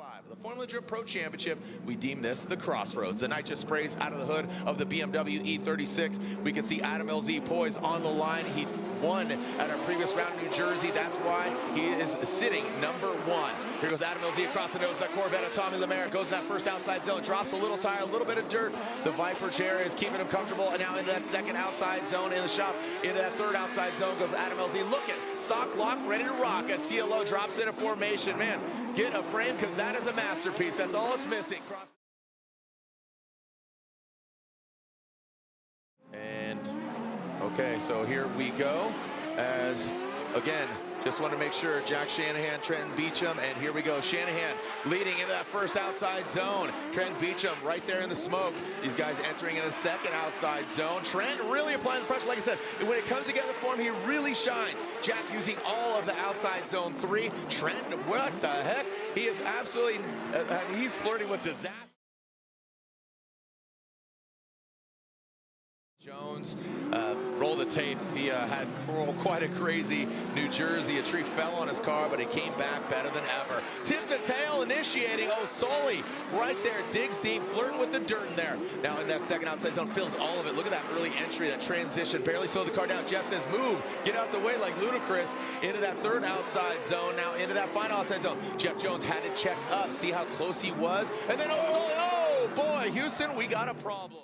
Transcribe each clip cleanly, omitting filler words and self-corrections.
5. The Formula Drift Pro Championship, we deem this the crossroads. The night just sprays out of the hood of the BMW E36. We can see Adam LZ poised on the line. He won at our previous round in New Jersey. That's why he is sitting number 1. Here goes Adam LZ across the nose of that Corvette of Tommy Lemaire. Goes in that first outside zone, drops a little tire, a little bit of dirt. The Viper chair is keeping him comfortable. And now into that second outside zone in the shop. Into that third outside zone goes Adam LZ. Looking, stock lock, ready to rock as CLO drops into formation. Man, get a frame because that is a masterpiece. That's all it's missing. And okay, so here we go as, again, just want to make sure Jack Shanahan, Trenton Beecham, and here we go. Shanahan leading into that first outside zone. Trenton Beecham right there in the smoke. These guys entering in a second outside zone. Trent really applying the pressure. Like I said, when it comes together for him, he really shines. Jack using all of the outside zone 3. Trent, what the heck? He is absolutely, I mean, he's flirting with disaster. Jones, roll the tape. He had quite a crazy New Jersey. A tree fell on his car, but he came back better than ever. Tip to tail initiating. Oh, Sully right there, digs deep, flirting with the dirt in there. Now in that second outside zone, fills all of it. Look at that early entry, that transition. Barely slowed the car down. Jeff says, move, get out the way like ludicrous. Into that third outside zone, now into that final outside zone. Jeff Jones had to check up, see how close he was. And then, oh boy, Houston, we got a problem.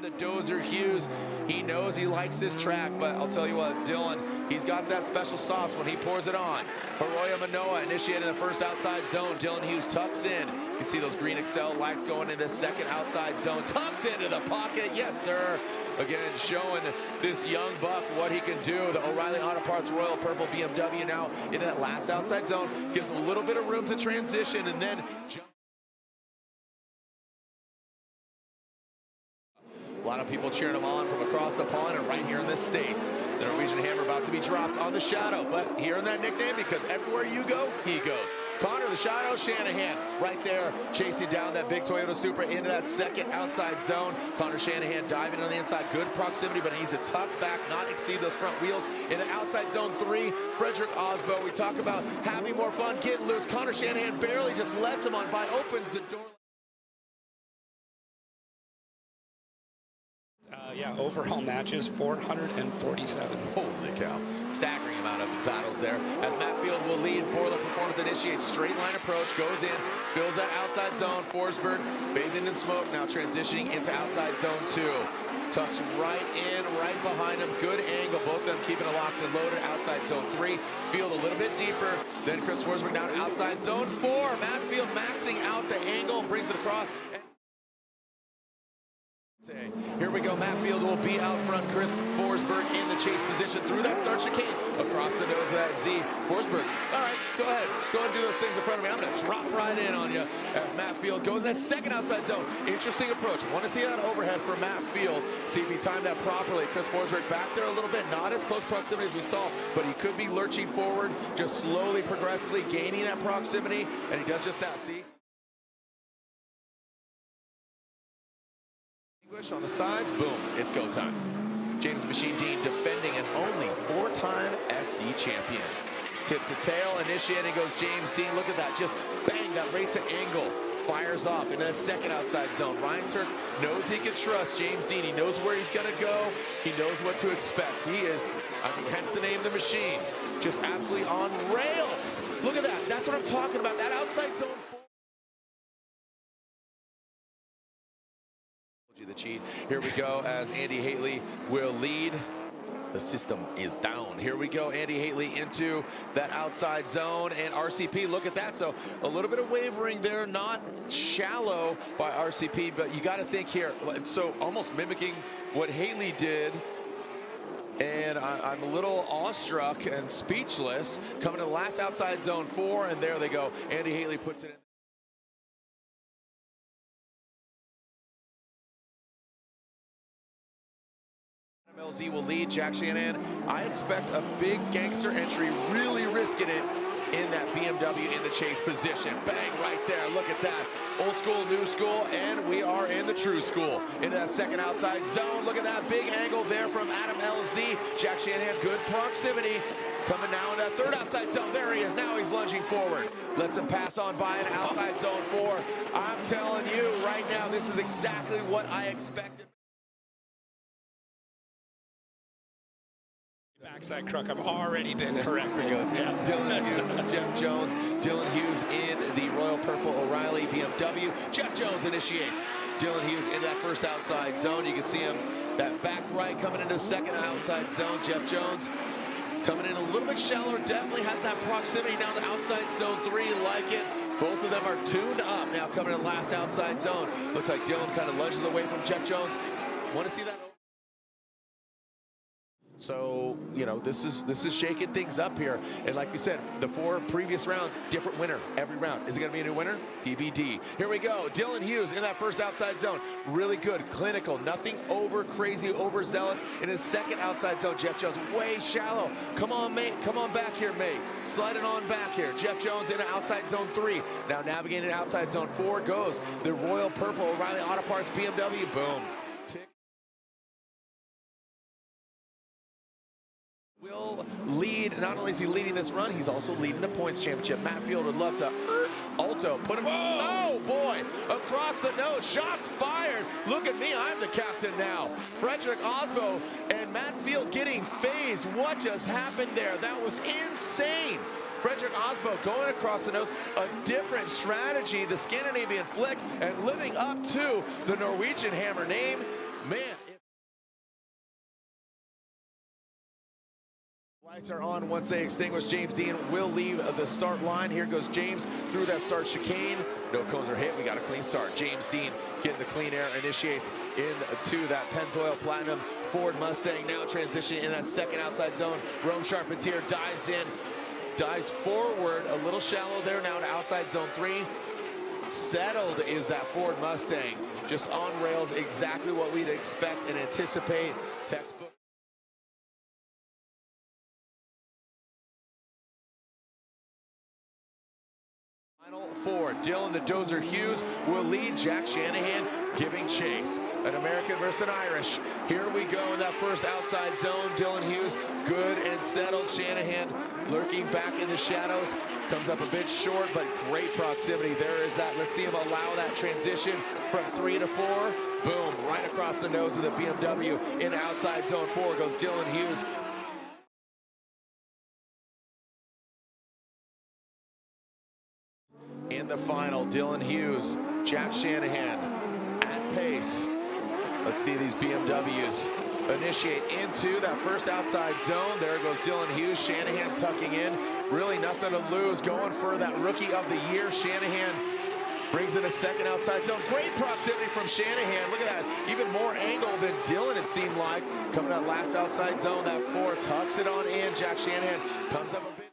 The Dozer Hughes, he knows he likes this track, but I'll tell you what, Dylan, he's got that special sauce when he pours it on. Haroya Manoa initiating the first outside zone. Dylan Hughes tucks in. You can see those green Excel lights going into the second outside zone. Tucks into the pocket, yes sir. Again, showing this young buck what he can do. The O'Reilly Auto Parts Royal Purple BMW now in that last outside zone. Gives him a little bit of room to transition and then jump. A lot of people cheering him on from across the pond and right here in the States. The Norwegian Hammer about to be dropped on the Shadow, but hearing that nickname because everywhere you go, he goes. Connor the Shadow Shanahan right there chasing down that big Toyota Supra into that second outside zone. Connor Shanahan diving on the inside, good proximity, but he needs to tuck back, not exceed those front wheels. In the outside zone 3, Frederick Osbo, we talk about having more fun, getting loose. Connor Shanahan barely just lets him on by, opens the door. Yeah, overall matches, 447. Holy cow. Staggering amount of battles there. As Matt Field will lead, Borla Performance initiates straight line approach, goes in, fills that outside zone. Forsberg bathing in smoke, now transitioning into outside zone 2. Tucks right in, right behind him. Good angle, both of them keeping it locked and loaded. Outside zone 3, Field a little bit deeper. Then Chris Forsberg down outside zone 4. Matt Field maxing out the angle, brings it across. Here we go, Matt Field will be out front. Chris Forsberg in the chase position through that start chicane. Across the nose of that Z. Forsberg, all right, go ahead. Go and do those things in front of me. I'm going to drop right in on you as Matt Field goes that second outside zone. Interesting approach. Want to see that overhead from Matt Field. See if he timed that properly. Chris Forsberg back there a little bit. Not as close proximity as we saw, but he could be lurching forward, just slowly, progressively gaining that proximity, and he does just that, see? On the sides, boom, it's go time. James Machine Dean defending an only 4-time FD champion. Tip to tail, initiating goes James Dean. Look at that, just bang, that right to angle. Fires off into that second outside zone. Ryan Turk knows he can trust James Dean. He knows where he's gonna go. He knows what to expect. He is, I mean, hence the name The Machine. Just absolutely on rails. Look at that, that's what I'm talking about. That outside zone. The cheat. Here we go as Andy Haley will lead. The system is down. Here we go, Andy Haley into that outside zone, and RCP, look at that. So a little bit of wavering there, not shallow by RCP, but you got to think here. So almost mimicking what Haley did. And I'm a little awestruck and speechless. Coming to the last outside zone 4, and there they go. Andy Haley puts it in. LZ will lead. Jack Shanahan, I expect a big gangster entry, really risking it. in that BMW in the chase position. Bang right there. Look at that. Old school, new school, and we are in the true school. Into that second outside zone. Look at that big angle there from Adam LZ. Jack Shanahan, good proximity. Coming now in that third outside zone. There he is. Now he's lunging forward. Lets him pass on by an outside zone 4. I'm telling you right now, this is exactly what I expected. Backside crook, I've already been corrected. Yeah. Dylan Hughes and Jeff Jones. Dylan Hughes in the Royal Purple O'Reilly BMW. Jeff Jones initiates. Dylan Hughes in that first outside zone. You can see him, that back right coming into the second outside zone. Jeff Jones coming in a little bit shallower, definitely has that proximity down to outside zone 3, like it. Both of them are tuned up now coming in last outside zone. Looks like Dylan kind of lunges away from Jeff Jones. Want to see that? So, you know, this is shaking things up here. And like we said, the 4 previous rounds, different winner every round. Is it going to be a new winner? TBD. Here we go. Dylan Hughes in that first outside zone. Really good, clinical, nothing over crazy, overzealous. In his second outside zone, Jeff Jones way shallow. Come on, mate. Come on back here, mate. Slide it on back here. Jeff Jones in outside zone 3. Now navigating outside zone 4 goes the Royal Purple O'Reilly Auto Parts BMW. Boom. Will lead, not only is he leading this run, he's also leading the points championship. Matt Field would love to Alto put him, oh boy, across the nose, shots fired. Look at me, I'm the captain now. Frederick Osbo and Matt Field getting phased. What just happened there? That was insane. Frederick Osbo going across the nose, a different strategy, the Scandinavian flick, and living up to the Norwegian hammer name. Man. Lights are on once they extinguish. James Dean will leave the start line. Here goes James through that start chicane. No cones are hit. We got a clean start. James Dean getting the clean air, initiates into that Pennzoil Platinum Ford Mustang. Now transitioning in that second outside zone. Rome Charpentier dives in, dives forward, a little shallow there now to outside zone 3. Settled is that Ford Mustang. Just on rails, exactly what we'd expect and anticipate. Textbook. Final 4, Dylan the Dozer Hughes will lead. Jack Shanahan giving chase. An American versus an Irish. Here we go in that first outside zone. Dylan Hughes, good and settled. Shanahan lurking back in the shadows. Comes up a bit short, but great proximity. There is that. Let's see him allow that transition from 3 to 4. Boom, right across the nose of the BMW. In outside zone 4 goes Dylan Hughes. In the final, Dylan Hughes, Jack Shanahan at pace. Let's see these BMWs initiate into that first outside zone. There goes Dylan Hughes, Shanahan tucking in. Really nothing to lose, going for that rookie of the year. Shanahan brings in a second outside zone. Great proximity from Shanahan. Look at that, even more angle than Dylan, it seemed like. Coming out last outside zone, that 4 tucks it on in. Jack Shanahan comes up a bit.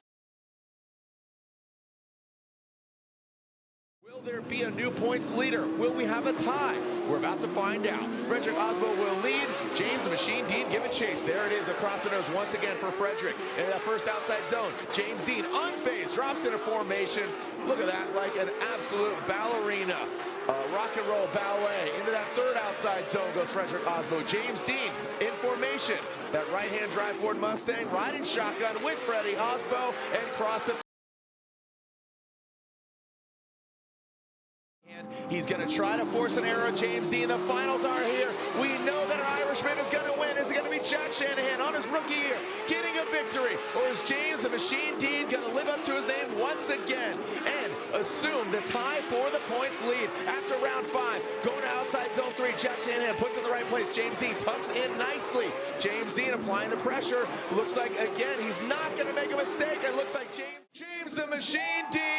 Will there be a new points leader? Will we have a tie? We're about to find out. Frederick Osbo will lead. James the Machine Dean giving chase. There it is across the nose once again for Frederick. In that first outside zone, James Dean unfazed, drops into formation. Look at that, like an absolute ballerina. Rock and roll ballet. Into that third outside zone goes Frederick Osbo. James Dean in formation. That right-hand drive Ford Mustang riding shotgun with Freddie Osbo and cross it. He's going to try to force an error. James Dean, the finals are here. We know that an Irishman is going to win. Is it going to be Jack Shanahan on his rookie year getting a victory? Or is James the Machine Dean going to live up to his name once again and assume the tie for the points lead after round 5? Going to outside zone 3, Jack Shanahan puts it in the right place. James Dean tucks in nicely. James Dean applying the pressure. Looks like, again, he's not going to make a mistake. It looks like James the Machine Dean